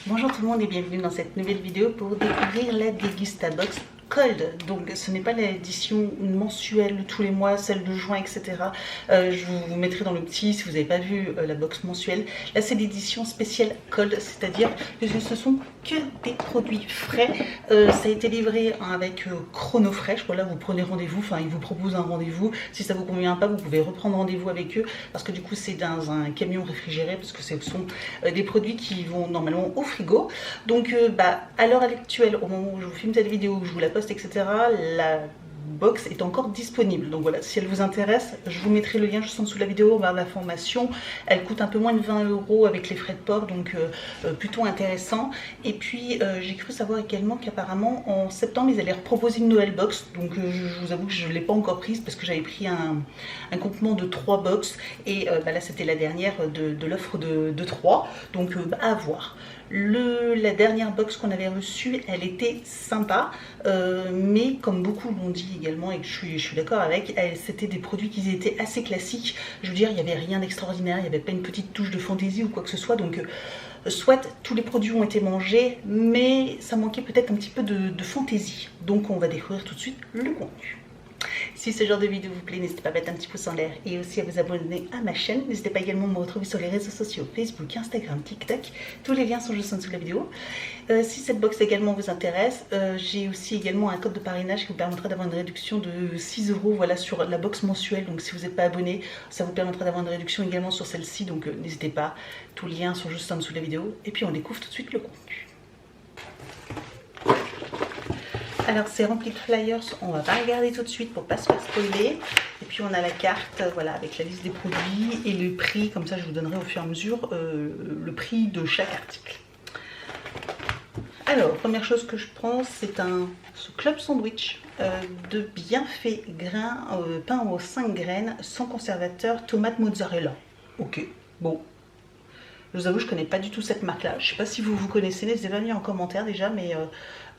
Bonjour tout le monde et bienvenue dans cette nouvelle vidéo pour découvrir la Degustabox Cold. Donc ce n'est pas l'édition mensuelle tous les mois, celle de juin, etc. Je vous mettrai dans le petit si vous n'avez pas vu la box mensuelle. Là c'est l'édition spéciale Cold, c'est-à-dire que ce sont que des produits frais. Ça a été livré avec Chrono Fresh. Voilà, vous prenez rendez-vous, enfin ils vous proposent un rendez-vous. Si ça vous convient pas, vous pouvez reprendre rendez-vous avec eux parce que du coup c'est dans un camion réfrigéré parce que ce sont des produits qui vont normalement au frigo. Donc à l'heure actuelle, au moment où je vous filme cette vidéo, où je vous la poste, etc., la box est encore disponible. Donc voilà, si elle vous intéresse, je vous mettrai le lien juste en dessous de la vidéo en barre d'information. Elle coûte un peu moins de 20 € avec les frais de port, donc plutôt intéressant. Et puis j'ai cru savoir également qu'apparemment en septembre ils allaient proposer une nouvelle box. Donc je vous avoue que je ne l'ai pas encore prise parce que j'avais pris un groupement de 3 box et là c'était la dernière de l'offre de 3. Donc à voir. La dernière box qu'on avait reçue, elle était sympa, mais comme beaucoup l'ont dit également et que je suis d'accord avec, c'était des produits qui étaient assez classiques. Je veux dire, il n'y avait rien d'extraordinaire, il n'y avait pas une petite touche de fantaisie ou quoi que ce soit. Donc soit tous les produits ont été mangés, mais ça manquait peut-être un petit peu de fantaisie. Donc on va découvrir tout de suite le contenu. Si ce genre de vidéo vous plaît, n'hésitez pas à mettre un petit pouce en l'air et aussi à vous abonner à ma chaîne. N'hésitez pas également à me retrouver sur les réseaux sociaux, Facebook, Instagram, TikTok. Tous les liens sont juste en dessous de la vidéo. Si cette box également vous intéresse, j'ai aussi également un code de parrainage qui vous permettra d'avoir une réduction de 6 € voilà, sur la box mensuelle. Donc si vous n'êtes pas abonné, ça vous permettra d'avoir une réduction également sur celle-ci. Donc n'hésitez pas, tous les liens sont juste en dessous de la vidéo. Et puis on découvre tout de suite le contenu. Alors c'est rempli de flyers, on va pas regarder tout de suite pour pas se faire spoiler. Et puis on a la carte, voilà, avec la liste des produits et le prix, comme ça je vous donnerai au fur et à mesure le prix de chaque article. Alors, première chose que je prends, c'est ce club sandwich de bienfait grain, pain aux 5 graines, sans conservateur, tomate mozzarella. Ok, bon. Je vous avoue, je ne connais pas du tout cette marque-là. Je ne sais pas si vous connaissez, n'hésitez pas à me dire en commentaire déjà, mais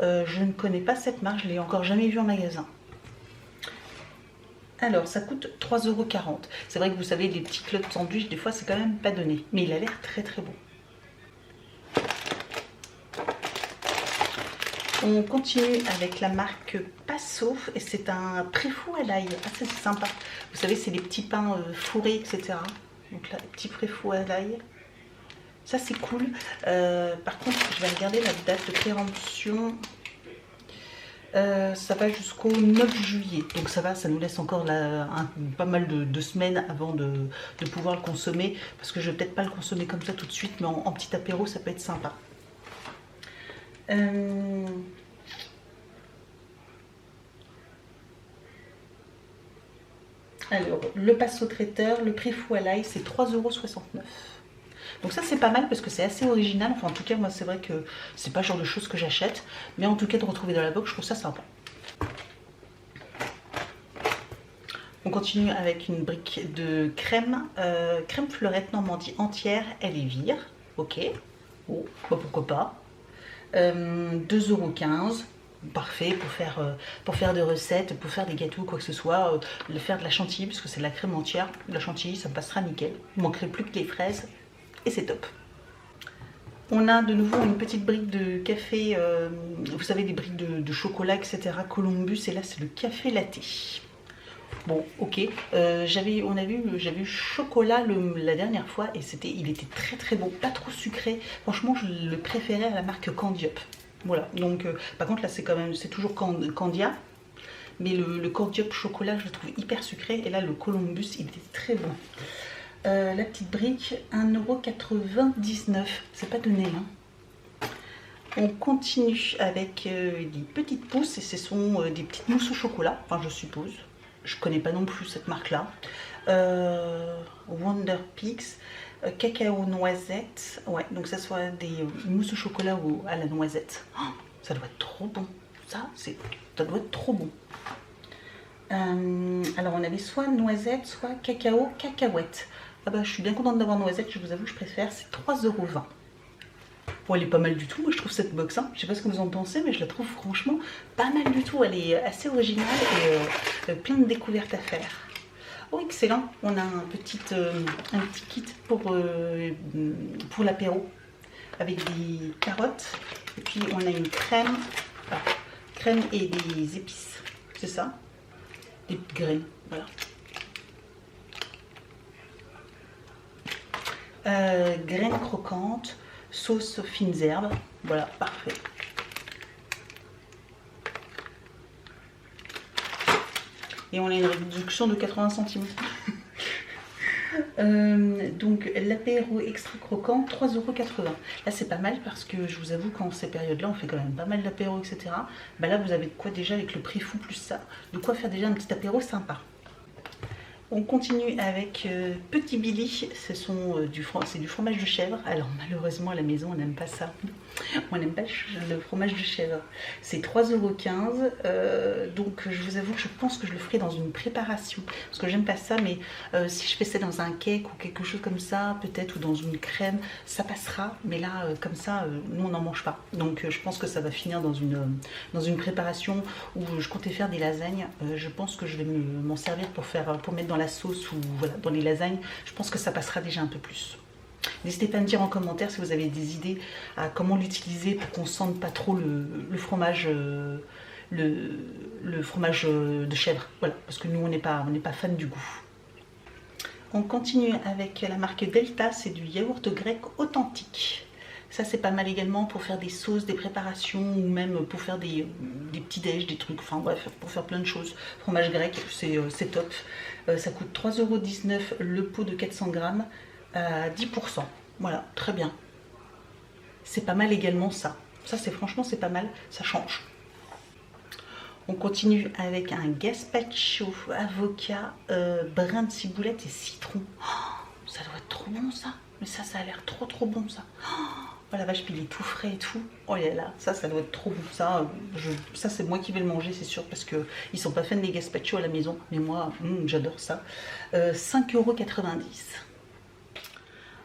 je ne connais pas cette marque, je ne l'ai encore jamais vue en magasin. Alors, ça coûte 3,40 €. C'est vrai que vous savez, les petits clubs de sandwich, des fois, c'est quand même pas donné. Mais il a l'air très très bon. On continue avec la marque Passo et c'est un préfou à l'ail. Ah, c'est sympa. Vous savez, c'est des petits pains fourrés, etc. Donc là, petit préfou à l'ail. Ça c'est cool. Par contre, je vais regarder la date de péremption. Ça va jusqu'au 9 juillet. Donc ça va, ça nous laisse encore pas mal de semaines avant de pouvoir le consommer. Parce que je vais peut-être pas le consommer comme ça tout de suite, mais en petit apéro, ça peut être sympa. Alors, le Passo traiteur, le prix fou à l'ail, c'est 3,69 €. Donc ça c'est pas mal parce que c'est assez original. Enfin en tout cas moi c'est vrai que c'est pas le genre de choses que j'achète. Mais en tout cas de retrouver dans la box je trouve ça sympa. On continue avec une brique de crème. Crème fleurette Normandie entière, elle est vire. Ok. Oh, bah pourquoi pas. 2,15 €. Parfait pour faire des recettes, pour faire des gâteaux, quoi que ce soit. Faire de la chantilly parce que c'est de la crème entière. De la chantilly ça passera nickel. Il manquerait plus que les fraises. Et c'est top. On a de nouveau une petite brique de café, vous savez, des briques de chocolat, etc. Columbus, et là c'est le café latte. Bon, ok. J'avais eu chocolat la dernière fois et il était très très bon, pas trop sucré. Franchement, je le préférais à la marque Candiop. Voilà. Donc, par contre là c'est toujours Candia, mais le Candiop chocolat je le trouve hyper sucré et là le Columbus il était très bon. La petite brique, 1,99 €. C'est pas donné, hein. On continue avec des petites pousses et ce sont des petites mousses au chocolat. Enfin, je suppose. Je connais pas non plus cette marque-là. Wonder Peaks, cacao noisette. Ouais, donc ça soit des mousses au chocolat ou à la noisette. Oh, ça doit être trop bon. Ça doit être trop bon. Alors on avait soit noisette, soit cacao, cacahuète. Ah bah je suis bien contente d'avoir noisette, je vous avoue que je préfère, c'est 3,20 €. Bon, elle est pas mal du tout, moi je trouve cette box, hein. Je sais pas ce que vous en pensez, mais je la trouve franchement pas mal du tout. Elle est assez originale et plein de découvertes à faire. Oh excellent, on a un petit kit pour l'apéro. avec des carottes. Et puis on a une crème, voilà, crème et des épices, c'est ça, des graines, voilà. Graines croquantes, sauce fines herbes, voilà, parfait. Et on a une réduction de 80 centimes. Donc l'apéro extra croquant, 3,80 €. Là c'est pas mal parce que je vous avoue qu'en ces périodes-là on fait quand même pas mal d'apéro, etc. Bah là vous avez de quoi déjà avec le prix fou plus ça, de quoi faire déjà un petit apéro sympa. On continue avec Petit Billy, c'est du fromage de chèvre. Alors malheureusement à la maison on n'aime pas ça, on n'aime pas le fromage de chèvre. C'est 3,15 €, donc je vous avoue que je pense que je le ferai dans une préparation, parce que j'aime pas ça, mais si je fais ça dans un cake ou quelque chose comme ça, peut-être, ou dans une crème, ça passera, mais là comme ça, nous on n'en mange pas. Donc je pense que ça va finir dans une préparation où je comptais faire des lasagnes. Je pense que je vais m'en servir pour mettre dans la sauce ou voilà, dans les lasagnes. Je pense que ça passera déjà un peu plus. N'hésitez pas à me dire en commentaire si vous avez des idées à comment l'utiliser pour qu'on sente pas trop le fromage, le fromage de chèvre. Voilà, parce que nous on n'est pas fan du goût. On continue avec la marque Delta, c'est du yaourt grec authentique. Ça c'est pas mal également pour faire des sauces, des préparations ou même pour faire des petits déj, des trucs, enfin bref, pour faire plein de choses. Fromage grec, c'est top. Ça coûte 3,19 € le pot de 400 grammes à 10%. Voilà, très bien. C'est pas mal également ça. Ça c'est franchement c'est pas mal, ça change. On continue avec un gazpacho avocat, brin de ciboulette et citron. Oh, ça doit être trop bon ça. Mais ça a l'air trop bon ça. Oh la vache, puis il est tout frais et tout. Oh là là, ça doit être trop bon. Ça c'est moi qui vais le manger, c'est sûr, parce qu'ils ne sont pas fans des gazpacho à la maison. Mais moi, j'adore ça. 5,90 €.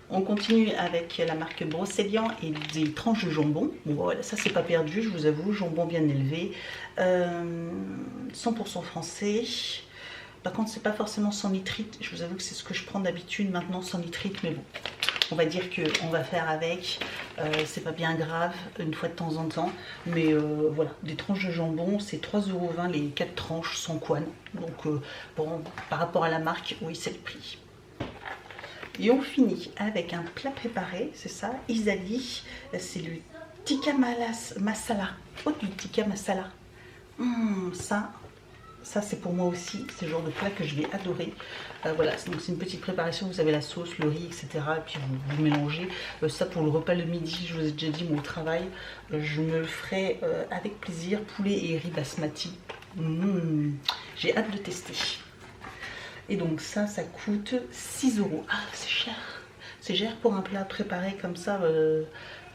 On continue avec la marque Brocélian et des tranches de jambon. Bon, voilà, ça c'est pas perdu, je vous avoue. Jambon bien élevé. 100% français. Par contre, c'est pas forcément sans nitrite. Je vous avoue que c'est ce que je prends d'habitude maintenant, sans nitrite. Mais bon, on va dire qu'on va faire avec. C'est pas bien grave, une fois de temps en temps. Mais voilà, des tranches de jambon, c'est 3,20 € les 4 tranches sans couenne. Donc, bon, par rapport à la marque, oui, c'est le prix. Et on finit avec un plat préparé, c'est ça, Isali. C'est le tikka masala. Oh, du tikka masala. Ça c'est pour moi aussi, c'est le genre de plat que je vais adorer. Voilà, donc c'est une petite préparation, vous avez la sauce, le riz, etc. Et puis vous mélangez. Ça pour le repas le midi, je vous ai déjà dit, mon travail, je me le ferai avec plaisir. Poulet et riz basmati. J'ai hâte de tester. Et donc ça coûte 6 €. Ah, c'est cher. C'est cher pour un plat préparé comme ça,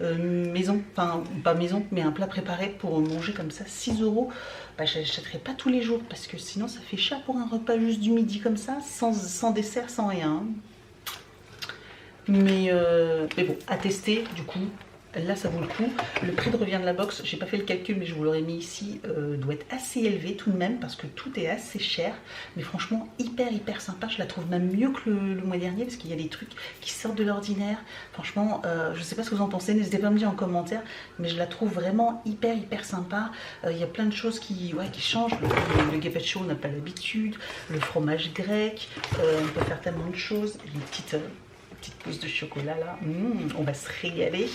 maison. Enfin, pas maison, mais un plat préparé pour manger comme ça, 6 €. Bah, je n'achèterai pas tous les jours parce que sinon ça fait cher pour un repas juste du midi comme ça, sans dessert, sans rien. Mais bon, à tester du coup. Là ça vaut le coup. Le prix de revient de la box, j'ai pas fait le calcul mais je vous l'aurais mis ici, doit être assez élevé tout de même parce que tout est assez cher. Mais franchement hyper sympa, je la trouve même mieux que le mois dernier parce qu'il y a des trucs qui sortent de l'ordinaire. Franchement je sais pas ce que vous en pensez, n'hésitez pas à me dire en commentaire, mais je la trouve vraiment hyper sympa. Il y a plein de choses qui changent. Le gazpacho on n'a pas l'habitude, le fromage grec, on peut faire tellement de choses, les petites pousses de chocolat là, on va se régaler.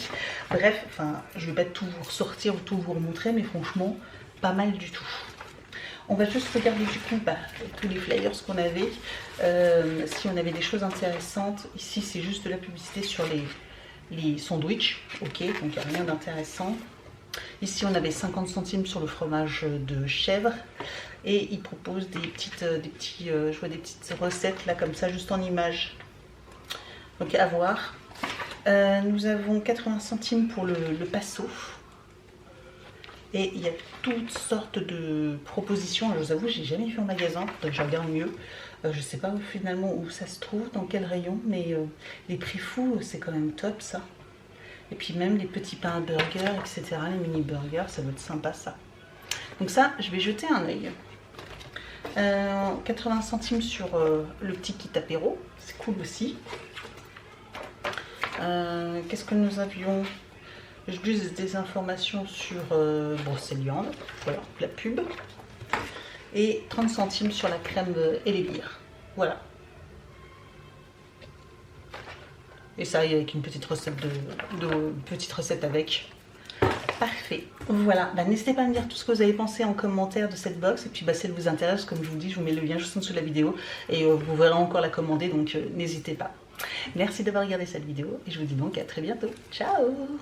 Bref, enfin, je vais pas tout vous ressortir ou tout vous remontrer, mais franchement, pas mal du tout. On va juste regarder du coup tous les flyers qu'on avait, si on avait des choses intéressantes. Ici, c'est juste de la publicité sur les sandwichs, ok, donc il n'y a rien d'intéressant. Ici, on avait 50 centimes sur le fromage de chèvre. Et ils proposent je vois des petites recettes là comme ça, juste en images. Donc à voir. Nous avons 80 centimes pour le passo. Et il y a toutes sortes de propositions. Je vous avoue, j'ai jamais vu en magasin, donc je regarde mieux. Je sais pas finalement où ça se trouve, dans quel rayon, mais les prix fous, c'est quand même top ça. Et puis même les petits pains à burger, etc. Les mini burgers, ça doit être sympa ça. Donc ça, je vais jeter un œil. 80 centimes sur le petit kit apéro, c'est cool aussi. Qu'est-ce que nous avions? Je glisse des informations sur Brocéliande, voilà, la pub. Et 30 centimes sur la crème Elevir. Voilà. Et ça avec une petite recette avec. Parfait. Voilà, bah, n'hésitez pas à me dire tout ce que vous avez pensé en commentaire de cette box. Et puis bah, si elle vous intéresse, comme je vous dis, je vous mets le lien juste en dessous de la vidéo. Et vous verrez encore la commander, donc n'hésitez pas. Merci d'avoir regardé cette vidéo. Et je vous dis donc à très bientôt. Ciao!